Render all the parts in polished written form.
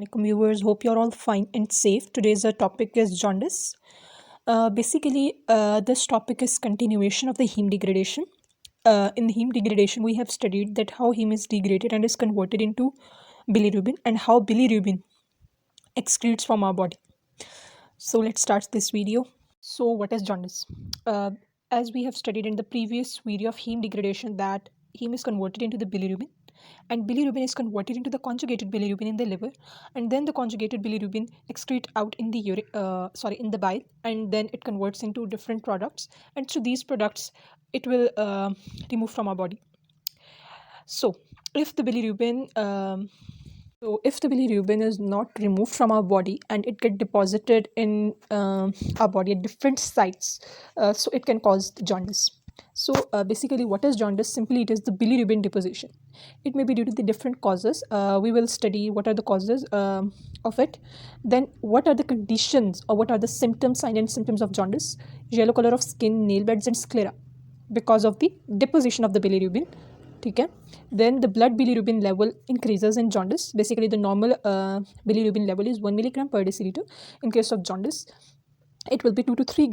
Assalamualaikum viewers, hope you're all fine and safe. Today's topic is jaundice. This topic is continuation of the heme degradation. In heme degradation, we have studied that how heme is degraded and is converted into bilirubin and how bilirubin excretes from our body. So let's start this video. So what is jaundice? As we have studied in the previous video of heme degradation, that heme is converted into the bilirubin and bilirubin is converted into the conjugated bilirubin in the liver, and then the conjugated bilirubin excrete out in the in the bile, and then it converts into different products, and through these products it will remove from our body. So if the bilirubin is not removed from our body and it get deposited in our body at different sites, so it can cause jaundice. So basically, what is jaundice? Simply, it is the bilirubin deposition. It may be due to the different causes. We will study what are the causes of it. Then what are the conditions or what are the symptoms, signs and symptoms of jaundice? Yellow color of skin, nail beds and sclera because of the deposition of the bilirubin. Okay. Then the blood bilirubin level increases in jaundice. Basically, the normal bilirubin level is 1 milligram per deciliter. In case of jaundice, it will be 2 to 3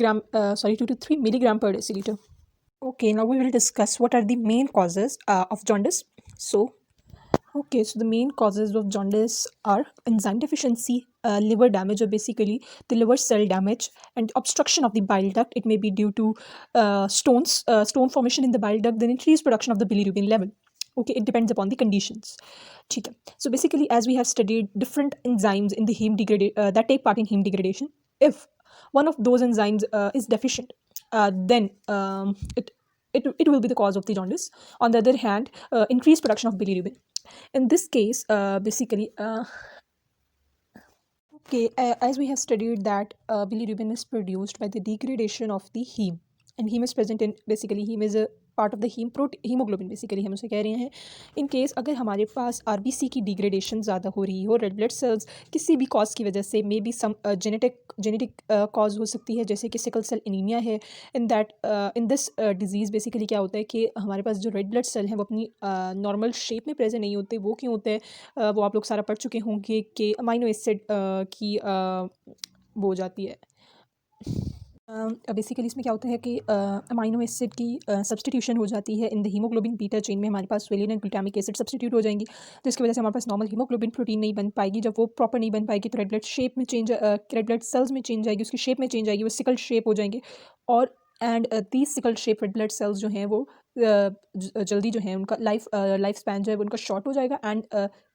milligram per deciliter. Okay, now we will discuss what are the main causes of jaundice. So the main causes of jaundice are enzyme deficiency, liver damage, or basically the liver cell damage, and obstruction of the bile duct. It may be due to stone formation in the bile duct, then increased production of the bilirubin level. Okay, it depends upon the conditions. Okay. So basically, as we have studied different enzymes in the heme that take part in heme degradation, if one of those enzymes is deficient, then it will be the cause of the jaundice. On the other hand, increased production of bilirubin. In this case, as we have studied that bilirubin is produced by the degradation of the heme, and heme is present in, basically heme is a part of the haemoglobin, basically हम उसे कह रहे हैं. In case अगर हमारे पास RBC की degradation ज़्यादा हो रही हो, रेड ब्लड सेल्स किसी भी कॉज की वजह से, maybe some genetic cause हो सकती है, जैसे कि सिकल सेल एनीमिया है. इन दिस डिजीज़ बेसिकली क्या होता है कि हमारे पास जो रेड ब्लड सेल हैं वो अपनी नॉर्मल शेप में प्रेजेंट नहीं होते. वो क्यों होते हैं वो आप लोग सारा पढ़ चुके होंगे कि अमाइनो एसिड की वो हो जाती है. बेसिकली इसमें क्या होता है कि अमाइनो एसिड की सब्सटीट्यूशन हो जाती है in the haemoglobin beta chain में. हमारे पास valine and glutamic acid substitute हो जाएंगी, तो इसकी वजह से हमारे पास नॉर्मल हीमोग्लोबिन प्रोटीन नहीं बन पाएगी. जब वो प्रॉपर नहीं बन पाएगी तो रेड ब्लड सेल्स में चेंज आएगी, उसकी शेप में चेंज आएगी, वो सिकल शेप हो जाएंगे. और तीस sickle shape red blood cells जो हैं वो जल्दी जो है उनका लाइफ स्पैन जो है उनका शॉर्ट हो जाएगा, एंड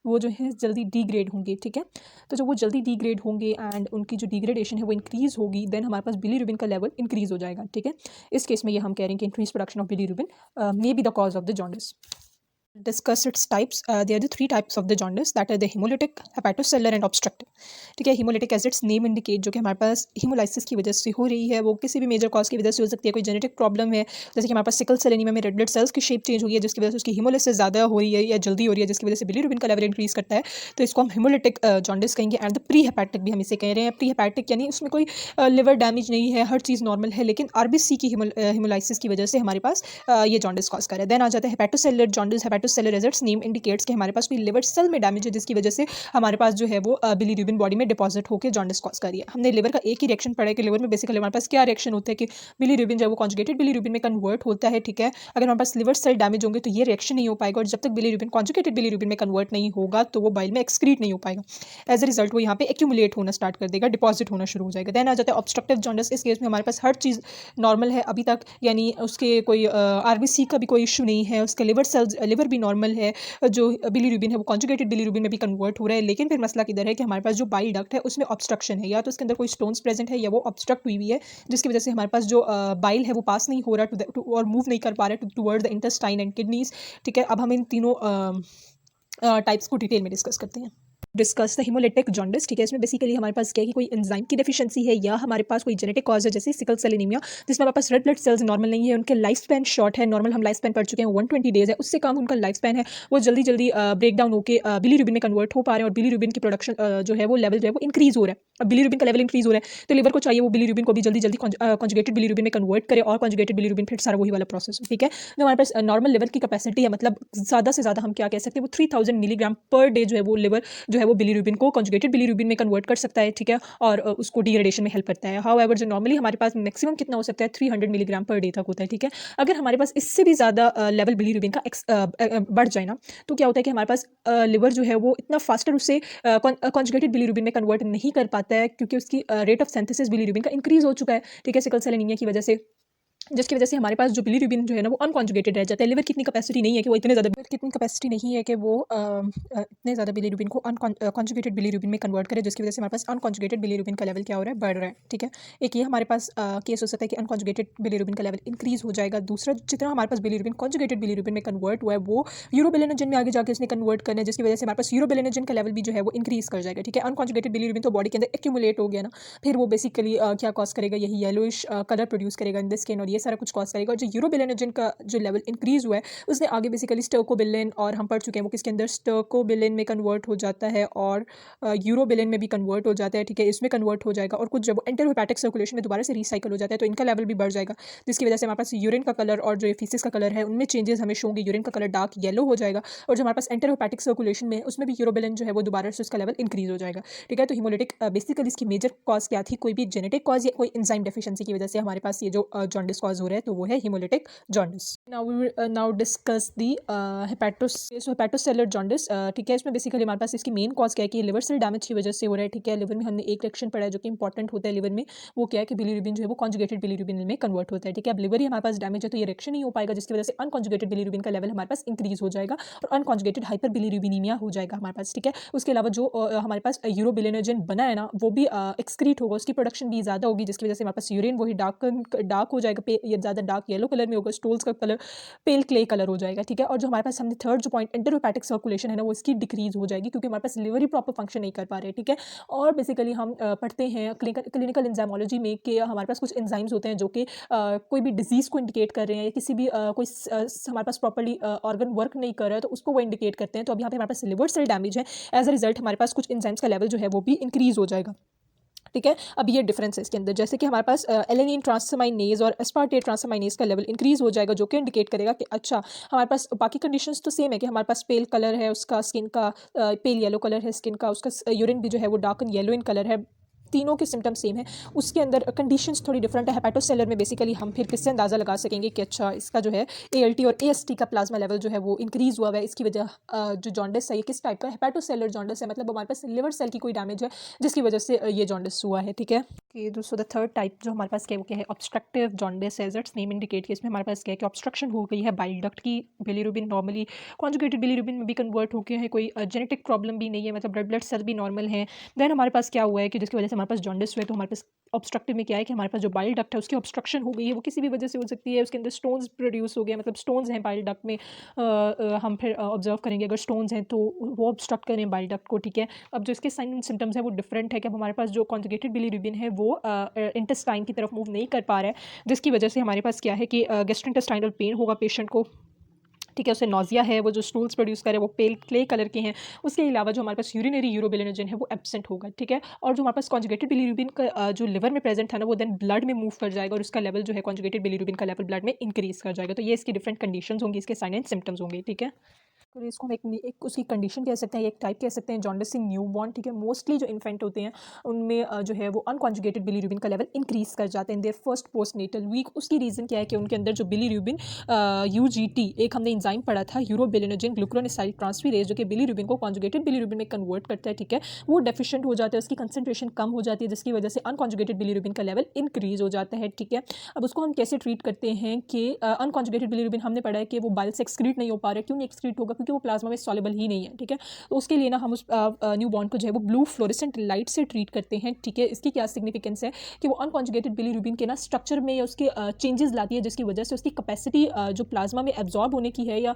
वो जो है जल्दी डिग्रेड होंगे. ठीक है, तो जब वो जल्दी डिग्रेड होंगे एंड उनकी जो डिग्रेडेशन है वो इंक्रीज़ होगी, देन हमारे पास बिलीरुबिन का लेवल इंक्रीज़ हो जाएगा. ठीक है, इस केस में ये हम कह रहे हैं कि increase production of bilirubin may be the cause of the jaundice. Discuss its types. There are the three types of the jaundice, that are the hemolytic, hepatocellular and obstructive. ठीक है, hemolytic as its name indicate, जो कि हमारे पास hemolysis की वजह से हो रही है, वो किसी भी मेजर कॉज की वजह से हो सकती है. कोई जेनेटिक प्रॉब्लम है, जैसे कि हमारे पास सिकल सेल एनीमिया में रेड ब्लड सेल्स की शेप चेंज हुई है, जिसकी वजह से उसकी हिमोलिसिस ज़्यादा हो रही है या जल्दी हो रही है, जिसकी वजह से बिलीरुबिन का लेवल इंक्रीज करता है, तो इसको हम हेमोलिटिक जॉन्डिस कहेंगे. एंड द प्री हेपैटिक भी हम इसे कह रहे हैं. प्री हेपैटिक यानी उसमें कोई लिवर डैमेज नहीं है, हर चीज़ नॉर्मल है, लेकिन आरबीसी की हिमोलाइसिस की वजह से हमारे पास ये जॉन्डिस कॉज कर है. देन आ जाता है hepatocellular jaundice. Hepatocellular as its name indicates कि हमारे पास कोई लिवर सेल में डैमेज है, जिसकी वजह से हमारे पास जो है वो बिलीरुबिन बॉडी में डिपॉजिट होकर जॉन्डिस कॉज कर रही है. हमने लिवर का एक ही रिएक्शन पढ़ा है कि लिवर में बेसिकली हमारे पास क्या रिएक्शन होता है कि बिलीरुबिन जो है वो कॉन्जुगेटेड बिलीरुबिन में कन्वर्ट होता है. ठीक है, अगर हमारे पास लिवर सेल डैमेज होंगे तो ये रिएक्शन नहीं हो पाएगा, और जब तक बिलीरुबिन कॉन्जुगेटेड बिलीरुबिन में कन्वर्ट नहीं होगा तो वो बाइल में एक्सक्रीट नहीं हो पाएगा. एज अ रिजल्ट वो यहाँ पे एक्यूमुलेट होना स्टार्ट कर देगा, डिपॉजिट होना शुरू हो जाएगा. देन आ जाता है ऑब्स्ट्रक्टिव जॉन्डिस. इस केस में हमारे पास हर चीज़ नॉर्मल है अभी तक, यानी उसके कोई आरबीसी का भी कोई इशू नहीं है, उसका लिवर भी नॉर्मल है, जो बिलीरुबिन है वो कॉन्जुगेटेड बिलीरुबिन में भी कन्वर्ट हो रहा है. लेकिन फिर मसला किधर है कि हमारे पास जो बाइल डक्ट है उसमें ऑब्स्ट्रक्शन है, या तो उसके अंदर कोई स्टोन्स प्रेजेंट है या वो ऑब्स्ट्रक्ट हुई है, जिसकी वजह से हमारे पास जो बाइल है वो पास नहीं हो रहा और मूव नहीं कर पा रहा है towards the intestine and kidneys. ठीक है, अब हम इन तीनों टाइप्स को डिटेल में डिस्कस करते हैं. Discuss the haemolytic jaundice. ठीक है, इसमें बेसिकली हमारे पास क्या है कि कोई एंजाइम की डेफिशिएंसी है, या हमारे पास कोई जेनेटिक कॉज है जैसे सिकल सेल एनीमिया, जिसमें हमारे पास रेड ब्लड सेल्स नॉर्मल नहीं है, उनके लाइफ स्पैन शॉर्ट है. नॉर्मल हम लाइफ स्पैन पढ़ चुके हैं 120 डेज है, उससे कम उनका लाइफ स्पैन है. वो जल्दी ब्रेक डाउन होकर बिलीरुबिन में कन्वर्ट हो पा रहे हैं, और बिलीरुबिन की प्रोडक्शन जो है वो लेवल जो है वो इंक्रीज हो रहा है. अब बिलीरुबिन का लेवल इंक्रीज हो रहा है तो लिवर को चाहिए वो बिलीरुबिन को भी जल्दी कॉन्जुगेटेड बिलीरुबिन में कन्वर्ट करे, और कॉन्जुगेटेड बिलीरुबिन फिर सारा वही वाला प्रोसेस. ठीक है, जो हमारे पास नॉर्मल लिवर की कैपेसिटी है, मतलब ज़्यादा से ज़्यादा हम क्या कह सकते हैं, वो 3000 मिलीग्राम पर डे जो है वो लिवर जो है वो बिलीरुबिन को कॉन्जुगेटेड बिलीरुबिन में कन्वर्ट कर सकता है, ठीक है, और उसको डिग्रेडेशन में हेल्प करता है। हाउएवर जो नॉर्मली हमारे पास मैक्सिमम कितना हो सकता है 300 मिलीग्राम पर डे तक होता है, ठीक है। अगर हमारे पास इससे भी ज़्यादा लेवल बिलीरुबिन का बढ़ जाए ना, तो क्या होता है कि हमारे पास लिवर जो है वो इतना फास्टर उससे कॉन्जुगेटेड बिलीरुबिन में कन्वर्ट नहीं कर पाता है, क्योंकि उसकी रेट ऑफ सिंथेसिस बिलीरुबिन का इंक्रीज हो चुका है, ठीक है, सिकल सेल एनीमिया की वजह से, जिसकी वजह से हमारे पास जो बिलीरुबिन जो है ना वो अनकॉन्जुगेटेड रह जाता है। लिवर की इतनी कैपेसिटी नहीं है कि वो इतने ज़्यादा लिवर की इतनी कैपेसिटी नहीं है कि वो इतने ज़्यादा बिलीरुबिन को कॉन्जुगेटेड बिलीरुबिन में कन्वर्ट करे, जिसकी वजह से हमारे पास अनकॉन्जुगेटेड बिलीरुबिन का लेवल क्या हो रहा है, बढ़ रहा है, ठीक है। एक ये हमारे पास केस हो सकता है कि अनकॉन्जुगेटेड बिलीरुबिन का लेवल इंक्रीज हो जाएगा। दूसरा, जितना हमारे पास बिलीरुबिन कॉन्जुगेटेड बिलीरुबिन में कन्वर्ट हुआ है वो यूरोबिलिनोजन में आगे जाके उसने कन्वर्ट करना है, जिसकी वजह से हमारे पास यूरोबिलिनोजन का लेवल भी जो है वो इंक्रीज कर जाएगा, ठीक है। अनकॉन्जुगेटेड बिलीरुबिन तो बॉडी के अंदर एक्यूमुलेट हो गया ना, फिर वो बेसिकली क्या कॉज करेगा, यही येलोइश कलर प्रोड्यूस करेगा इन द स्किन, और ये सारा कुछ कॉज करेगा। और जो यूरोबिलिनोजन का जो लेवल इंक्रीज हुआ है उसने आगे बेसिकली स्टर्कोबिलिन, और हम पढ़ चुके हैं वो किसके अंदर, स्टर्कोबिलिन में कन्वर्ट हो जाता है, और यूरोबिलिन में भी कन्वर्ट हो जाता है, ठीक है, इसमें कन्वर्ट हो जाएगा। और कुछ जब एंटेरोहेपेटिक सर्कुलेशन में दोबारा से रिसाइकल हो जाता है तो इनका लेवल भी बढ़ जाएगा, जिसकी वजह से हमारे पास यूरिन का कलर और जो फीसिस का कलर है उनमें चेंजेस हमें शो होंगे। यूरिन का कलर डार्क येलो हो जाएगा, और जो हमारे पास एंटेरोहेपेटिक सर्कुलेशन में उसमें भी यूरोबिलिन जो है वो दोबारा से उसका लेवल इंक्रीज हो जाएगा, ठीक है। तो हिमोलिटिक बेसिकली इसकी मेजर कॉज क्या थी, कोई भी जेनेटिक कॉज या कोई एंजाइम डेफिशिएंसी की वजह से हमारे पास ये जो जॉन्डिस कॉज हो रहा है तो वो है haemolytic jaundice. Now we will now discuss the hepatocellular jaundice, ठीक है। इसमें बेसिकली हमारे पास इसकी मेन कॉज क्या है कि लिवर सेल डैमेज की वजह से हो रहा है, ठीक है। लिवर में हमने एक रिएक्शन पढ़ा है जो कि इंपॉर्टेंट होता है लिवर में, वो क्या है कि बिलीरुबिन जो है वो कॉन्जुगेटेड बिलीरुबिन में कन्वर्ट होता है, ठीक है। अब लिवर ही हमारे पास डैमेज है तो ये रिएक्शन नहीं हो पाएगा, जिसकी वजह से अनकॉन्जुगेटेड बिलीरुबिन का लेवल हमारे पास इंक्रीज हो जाएगा और अनकॉन्जुगेटेड हाइपर बिलीरुबिनीमिया हो जाएगा हमारे पास, ठीक है। उसके अलावा जो हमारे पास यूरोबिलिनोजन बना है ना वो भी एक्सक्रीट होगा, उसकी प्रोडक्शन भी ज़्यादा होगी, जिसकी वजह से हमारे पास यूरिन वही डार्क हो जाएगा, ज़्यादा डार्क येलो कलर में होगा, स्टूल्स का कलर पेल क्ले कलर हो जाएगा, ठीक है। और जो हमारे पास हमने थर्ड जो पॉइंट एंटेरोहेपेटिक सर्कुलेशन है ना वो इसकी डिक्रीज हो जाएगी, क्योंकि हमारे पास लिवर ही प्रॉपर फंक्शन नहीं कर पा रहे, ठीक है। और बेसिकली हम पढ़ते हैं क्लिनिकल एंजाइमोलॉजी में कि हमारे पास कुछ एंजाइम्स होते हैं जो कि कोई भी डिजीज़ को इंडिकेट कर रहे हैं या किसी भी हमारे पास प्रॉपर्ली ऑर्गन वर्क नहीं कर रहा है तो उसको वो इंडिकेट करते हैं। तो अब यहाँ पे हमारे पास लिवर सेल डैमेज है, एज अ रिजल्ट हमारे पास कुछ एंजाइम्स का लेवल जो है वो भी इंक्रीज हो जाएगा, ठीक है। अब ये डिफरेंस है इसके अंदर, जैसे कि हमारे पास एलेनिन ट्रांसमाइनेज और एस्पार्टेट ट्रांसमाइनेज का लेवल इंक्रीज हो जाएगा, जो कि इंडिकेट करेगा कि अच्छा हमारे पास बाकी कंडीशंस तो सेम है कि हमारे पास पेल कलर है उसका स्किन का, पेल येलो कलर है स्किन का, उसका यूरिन भी जो है वो dark and yellow in colour है, तीनों के सिम्टम्स सेम है। उसके अंदर कंडीशंस थोड़ी डिफरेंट है। हेपेटोसेलर में बेसिकली हम फिर किससे अंदाज़ा लगा सकेंगे कि अच्छा इसका जो है ALT और AST का प्लाज्मा लेवल जो है वो इंक्रीज़ हुआ है, इसकी वजह जो जॉन्डिस है ये किस टाइप का हेपेटोसेलर जॉन्डिस है, मतलब हमारे पास लिवर सेल की कोई डैमेज है जिसकी वजह से ये जॉन्डिस हुआ है, ठीक है। कि दोस्तों द थर्ड टाइप जो हमारे पास क्या वो क्या है, ऑब्स्ट्रक्टिव जॉन्डिस है। इट्स नेम इंडिकेट कि इसमें हमारे पास क्या है कि ऑब्स्ट्रक्शन हो गई है बाइल डक्ट की, बिलीरुबिन नॉर्मली कॉन्जुगेटेड बिलीरुबिन में भी कन्वर्ट हो गए हैं, कोई जेनेटिक प्रॉब्लम भी नहीं है, मतलब रेड ब्लड सेल भी नॉर्मल है। देन हमारे पास क्या हुआ है कि जिसकी वजह से हमारे पास जॉन्डिस हुआ है, तो हमारे पास ऑब्स्ट्रक्टिव में क्या है कि हमारे पास जो बाइल डक्ट है उसकी ऑब्स्ट्रक्शन हो गई है, वो किसी भी वजह से हो सकती है, उसके अंदर स्टोन्स प्रोड्यूस हो गए, मतलब स्टोन्स हैं बाइल डक्ट में, हम फिर ऑब्जर्व करेंगे अगर स्टोन्स हैं तो वो ऑब्स्ट्रक्ट करें बाइल डक्ट को, ठीक है। अब जो इसके साइन एंड सिम्टम्स है वो डिफरेंट है कि अब हमारे पास जो कॉन्जुगेटेड बिलीरुबिन है वो इंटेस्टाइन की तरफ मूव नहीं कर पा रहा है, जिसकी वजह से हमारे पास क्या है कि गैस्ट्रोइंटेस्टाइनल पेन होगा पेशेंट को, ठीक है। उसे नोजिया है, वो जो स्टूल्स प्रोड्यूस करे वो पेल क्ले कलर के हैं। उसके अलावा जो हमारे पास यूरिनरी यूरोबिलिनोजन है वो एब्सेंट होगा, ठीक है। और जो हमारे पास कॉन्जुगेटेड बिलीरुबिन का जो लिवर में प्रेजेंट था ना वो देन ब्लड में मूव कर जाएगा और उसका लेवल जो है कॉन्जुगेटेड बिलीरुबिन का लेवल ब्लड में इंक्रीज कर जाएगा। तो ये इसकी डिफरेंट कंडीशंस होंगी, इसके साइन एंड सिम्टम्स होंगे, ठीक है। तो इसको हम एक उसकी कंडीशन कह सकते हैं, एक टाइप कह सकते हैं जॉन्डिस इन न्यू बॉर्न, ठीक है। मोस्टली जो इन्फेंट होते हैं उनमें जो है वो अनकॉन्जुगेटेड बिलीरुबिन का लेवल इंक्रीज कर जाते हैं in their first postnatal week. उसकी रीज़न क्या है कि उनके अंदर जो बिलीरुबिन UGT एक हमने इंजाइम पढ़ा था यूरोबिलिनोजन ग्लूकोनिसाइल ट्रांसफेरेज, जो कि बिलीरुबिन को कॉन्जुगेटेड बिलीरुबिन में कन्वर्ट करता है, ठीक है। वो डेफिशिएंट हो जाता है, उसकी कंसंट्रेशन कम हो जाती है, जिसकी वजह से अनकॉन्जुगेटेड बिलीरुबिन का लेवल इंक्रीज हो जाता है, ठीक है। अब उसको हम कैसे ट्रीट करते हैं कि अनकॉन्जुगेटेड बिलीरुबिन हमने पढ़ा है कि वो बाइल से एक्सक्रीट नहीं हो पा रहा है। क्यों नहीं एक्सक्रीट होगा? क्योंकि वो प्लाज्मा में सॉल्युबल ही नहीं है, ठीक है। तो उसके लिए ना हम उस न्यू बॉर्न को जो है वो ब्लू फ्लोरेसेंट लाइट से ट्रीट करते हैं, ठीक है। इसकी क्या सिग्निफिकेंस है कि वो अनकॉन्जुगेटेड बिलीरुबिन के ना स्ट्रक्चर में या उसके चेंजेस लाती है, जिसकी वजह से उसकी कैपेसिटी जो प्लाज्मा में एब्जॉर्ब होने की है या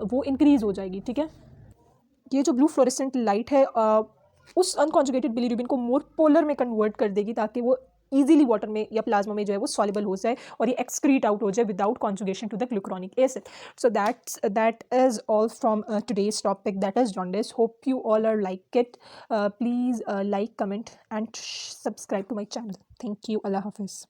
वो इंक्रीज हो जाएगी, ठीक है। ये जो ब्लू फ्लोरेसेंट लाइट है उस अनकॉन्जुगेटेड बिलीरुबिन को मोर पोलर में कन्वर्ट कर देगी, ताकि वो इजीली वाटर में या प्लाज्मा में जो है वो सॉल्युबल हो जाए और ये एक्सक्रीट आउट हो जाए without conjugation to the gluconic acid. So that is all from today's topic, that is jaundice. Hope you all are like it. Please like, comment and subscribe to my channel. Thank you. अल्लाह हाफिज़।